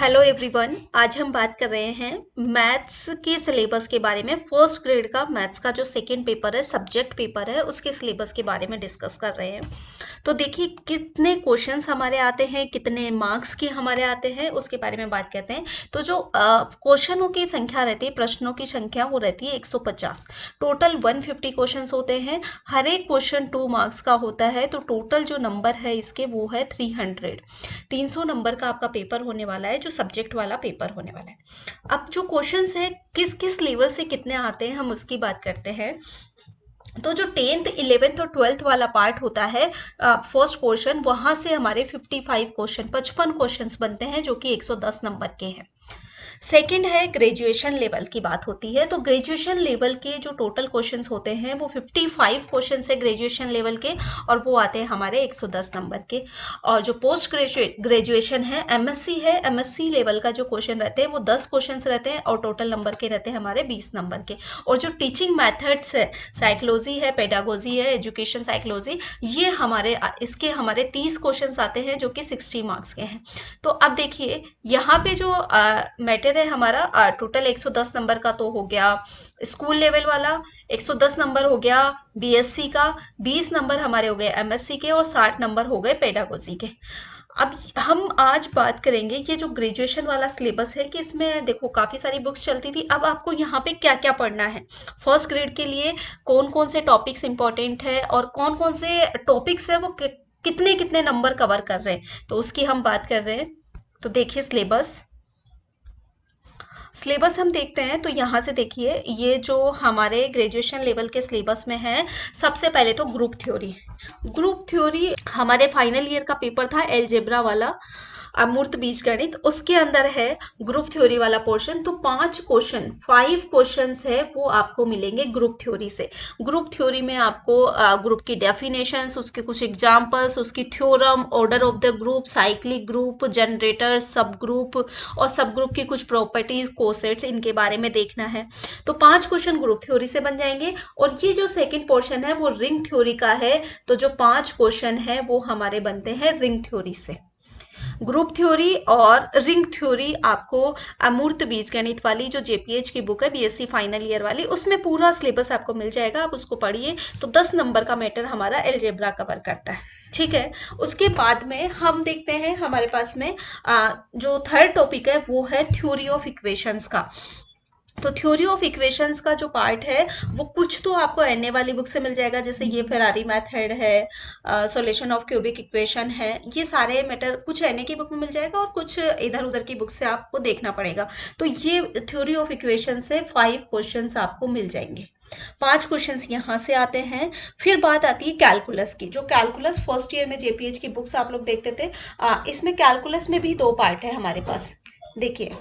Hello everyone. आज हम बात कर रहे हैं मैथ्स के सिलेबस के बारे में। फर्स्ट ग्रेड का मैथ्स का जो सेकंड पेपर है, सब्जेक्ट पेपर है, उसके सिलेबस के बारे में डिस्कस कर रहे हैं। तो देखिए कितने क्वेश्चंस हमारे आते हैं, कितने मार्क्स के हमारे आते हैं, उसके बारे में बात करते हैं। तो जो क्वेश्चनों की संख्या रहती है, प्रश्नों की संख्या, वो रहती है 150। टोटल 150 क्वेश्चंस होते हैं। हर एक क्वेश्चन 2 मार्क्स का होता है। तो टोटल जो नंबर है इसके वो है 300। 300 नंबर का आपका पेपर होने वाला है, जो सब्जेक्ट वाला पेपर होने वाला है। अब जो क्वेश्चंस है किस किस लेवल से कितने आते हैं, हम उसकी बात करते हैं। तो जो 10th 11th और 12th वाला पार्ट होता है, फर्स्ट पोर्शन, वहां से हमारे 55 क्वेश्चन, 55 क्वेश्चंस बनते हैं, जो कि 110 नंबर के हैं। सेकंड है ग्रेजुएशन लेवल की बात होती है। तो ग्रेजुएशन लेवल के जो टोटल क्वेश्चंस होते हैं वो 55 क्वेश्चंस है ग्रेजुएशन लेवल के, और वो आते हैं हमारे 110 नंबर के। और जो पोस्ट ग्रेजुएशन है, एमएससी है, एमएससी लेवल का जो क्वेश्चन रहते हैं वो 10 क्वेश्चंस रहते हैं, और टोटल नंबर के रहते हैं हमारे 20 नंबर के। और जो टीचिंग मेथड्स है, साइकोलॉजी है, पेडागोजी है, एजुकेशन साइकोलॉजी, ये हमारे इसके हमारे 30 क्वेश्चंस आते हैं, जो कि 60 मार्क्स के हैं। तो अब देखिए यहाँ पे जो मैटर है हमारा, टोटल 110 नंबर का तो हो गया स्कूल लेवल वाला, 110 नंबर हो गया बीएससी का, 20 नंबर हमारे हो गए एमएससी के, और 60 नंबर हो गए पेडागोजी के। अब हम आज बात करेंगे ये जो ग्रेजुएशन वाला सिलेबस है, कि इसमें देखो काफी सारी बुक्स चलती थी। अब आपको यहाँ पे क्या क्या पढ़ना है फर्स्ट ग्रेड के लिए, कौन कौन से टॉपिक्स इंपॉर्टेंट है, और कौन कौन से टॉपिक्स है वो कितने कितने नंबर कवर कर रहे हैं, तो उसकी हम बात कर रहे हैं। तो देखिए सिलेबस, सिलेबस हम देखते हैं। तो यहाँ से देखिए ये जो हमारे ग्रेजुएशन लेवल के सिलेबस में है, सबसे पहले तो ग्रुप थ्योरी। ग्रुप थ्योरी हमारे फाइनल ईयर का पेपर था, एलजेब्रा वाला, अमूर्त बीजगणित, उसके अंदर है ग्रुप थ्योरी वाला पोर्शन। तो 5 क्वेश्चंस है वो आपको मिलेंगे ग्रुप थ्योरी से। ग्रुप थ्योरी में आपको ग्रुप की डेफिनेशंस, उसके कुछ एग्जांपल्स, उसकी theorem, order of the group, cyclic group, generator, सब ग्रुप, और सब ग्रुप की कुछ प्रॉपर्टीज, कोसेट्स, इनके बारे में देखना है। तो 5 क्वेश्चन ग्रुप थ्योरी से बन जाएंगे। और ये जो सेकंड पोर्शन है वो रिंग थ्योरी का है। तो जो 5 क्वेश्चन है वो हमारे बनते हैं रिंग थ्योरी से। ग्रुप थ्योरी और रिंग थ्योरी आपको अमूर्त बीजगणित वाली जो जेपीएच की बुक है, बीएससी फाइनल ईयर वाली, उसमें पूरा सिलेबस आपको मिल जाएगा, आप उसको पढ़िए। तो 10 नंबर का मैटर हमारा एलजेब्रा कवर करता है। ठीक है। उसके बाद में हम देखते हैं हमारे पास में जो थर्ड टॉपिक है वो है थ्योरी ऑफ इक्वेशंस का। तो थ्योरी ऑफ इक्वेशंस का जो पार्ट है वो कुछ तो आपको एनए वाली बुक से मिल जाएगा, जैसे ये फेरारी मेथड है, सॉल्यूशन ऑफ क्यूबिक इक्वेशन है, ये सारे मैटर कुछ एनए की बुक में मिल जाएगा, और कुछ इधर उधर की बुक से आपको देखना पड़ेगा। तो ये थ्योरी ऑफ इक्वेशन से 5 क्वेश्चंस आपको मिल जाएंगे। 5 क्वेश्चंस यहाँ से आते हैं। फिर बात आती है कैलकुलस की। जो कैलकुलस फर्स्ट ईयर में जेपीएच की बुक्स आप लोग देखते थे, इसमें कैलकुलस में भी 2 पार्ट है हमारे पास। देखिए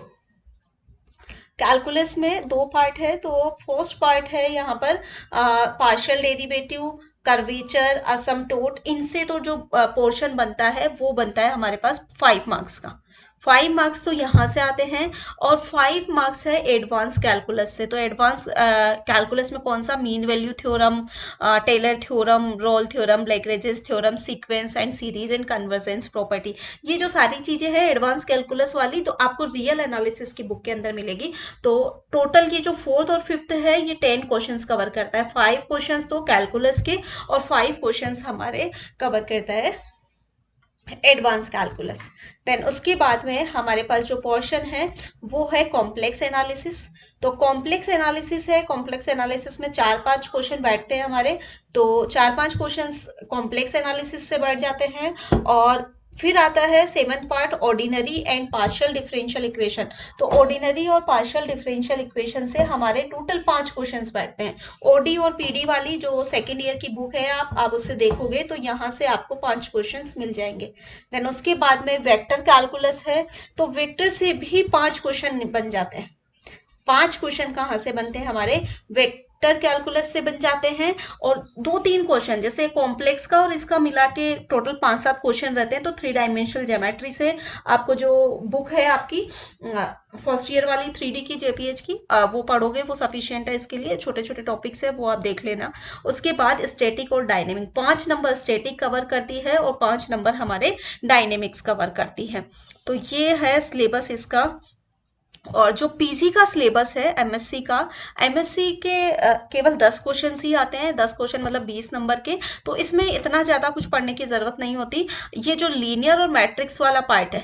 कैलकुलस में 2 पार्ट है। तो फर्स्ट पार्ट है यहाँ पर पार्शियल डेरिवेटिव, कर्वेचर, असमटोट, इनसे तो जो पोर्शन बनता है वो बनता है हमारे पास 5 मार्क्स का। 5 मार्क्स तो यहाँ से आते हैं। और 5 मार्क्स है एडवांस कैलकुलस से। तो एडवांस कैलकुलस में कौन सा, mean value theorem, Taylor theorem, Rolle theorem, Lagrange's theorem, sequence and series and convergence property, ये जो सारी चीजें हैं एडवांस कैलकुलस वाली, तो आपको रियल एनालिसिस की बुक के अंदर मिलेगी। तो टोटल ये जो फोर्थ और फिफ्थ है ये 10 क्वेश्चंस कवर करता है। 5 क्वेश्चंस तो कैलकुलस के, और 5 क्वेश्चंस हमारे कवर करता है एडवांस कैलकुलस। देन उसके बाद में हमारे पास जो पोर्शन है वो है कॉम्प्लेक्स एनालिसिस। तो कॉम्प्लेक्स एनालिसिस है, कॉम्प्लेक्स एनालिसिस में 4-5 क्वेश्चन बैठते हैं हमारे। तो 4-5 क्वेश्चंस कॉम्प्लेक्स एनालिसिस से बैठ जाते हैं। और फिर आता है seventh part, ordinary and partial differential equation. तो ऑर्डिनरी और पार्शियल डिफरेंशियल इक्वेशन से हमारे टोटल 5 क्वेश्चंस बैठते हैं। ओडी और पीडी वाली जो सेकेंड ईयर की बुक है, आप उससे देखोगे तो यहाँ से आपको 5 क्वेश्चंस मिल जाएंगे। देन उसके बाद में वेक्टर कैलकुलस है। तो वेक्टर से भी 5 क्वेश्चन बन जाते हैं। 5 क्वेश्चन कहाँ से बनते हैं हमारे, वेक्टर कैलकुलस से बन जाते हैं, और 2-3 क्वेश्चन जैसे कॉम्प्लेक्स का और इसका मिला के टोटल 5-7 क्वेश्चन रहते हैं, तो 3 डायमेंशनल ज्योमेट्री से आपको जो बुक है आपकी फर्स्ट ईयर वाली 3D की जेपीएच की, वो पढ़ोगे, वो सफिशियंट है इसके लिए, छोटे छोटे टॉपिक्स है वो आप देख लेना। उसके बाद स्टैटिक और डायनेमिक, 5 नंबर स्टैटिक कवर करती है और 5 नंबर हमारे डायनेमिक्स कवर करती है। तो ये है सिलेबस इसका। और जो पीजी का सिलेबस है एमएससी का, एमएससी के केवल 10 क्वेश्चन ही आते हैं, 10 क्वेश्चन मतलब 20 नंबर के। तो इसमें इतना ज़्यादा कुछ पढ़ने की ज़रूरत नहीं होती। ये जो लीनियर और मैट्रिक्स वाला पार्ट है,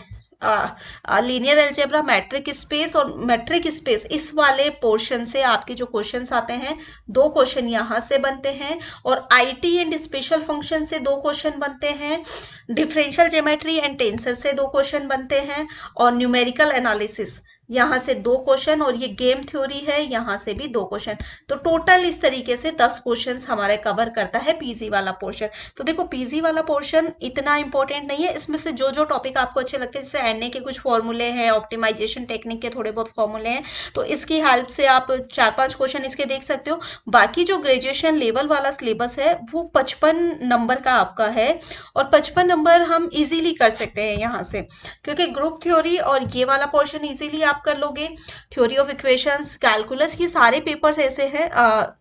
लीनियर अलजेब्रा, मैट्रिक स्पेस और मैट्रिक स्पेस, इस वाले पोर्शन से आपके जो क्वेश्चंस आते हैं, 2 क्वेश्चन यहाँ से बनते हैं। और आईटी एंड स्पेशल फंक्शन से 2 क्वेश्चन बनते हैं। डिफरेंशियल ज्योमेट्री एंड टेंसर से 2 क्वेश्चन बनते हैं। और न्यूमेरिकल एनालिसिस यहाँ से 2 क्वेश्चन, और ये गेम थ्योरी है यहाँ से भी 2 क्वेश्चन। तो टोटल इस तरीके से 10 क्वेश्चन हमारे कवर करता है पीजी वाला पोर्शन। तो देखो पीजी वाला पोर्शन इतना इंपॉर्टेंट नहीं है, इसमें से जो जो टॉपिक आपको अच्छे लगते हैं, जैसे एनए के कुछ फॉर्मूले हैं, ऑप्टिमाइजेशन टेक्निक के थोड़े बहुत फॉर्मूले हैं, तो इसकी हेल्प से आप 4-5 क्वेश्चन इसके देख सकते हो। बाकी जो ग्रेजुएशन लेवल वाला सिलेबस है वो 55 नंबर का आपका है, और 55 नंबर हम इजीली कर सकते हैं यहाँ से, क्योंकि ग्रुप थ्योरी और ये वाला पोर्शन इजीली आप कर लोगे। थ्योरी ऑफ इक्वेशंस, कैलकुलस, की सारे पेपर्स ऐसे हैं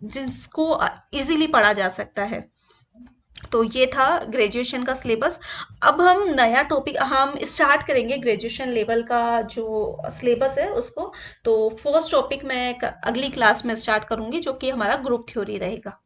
जिसको इजीली पढ़ा जा सकता है। तो ये था ग्रेजुएशन का सिलेबस। अब हम नया टॉपिक हम स्टार्ट करेंगे ग्रेजुएशन लेवल का जो सिलेबस है उसको। तो फर्स्ट टॉपिक मैं अगली क्लास में स्टार्ट करूंगी, जो कि हमारा ग्रुप थ्योरी रहेगा।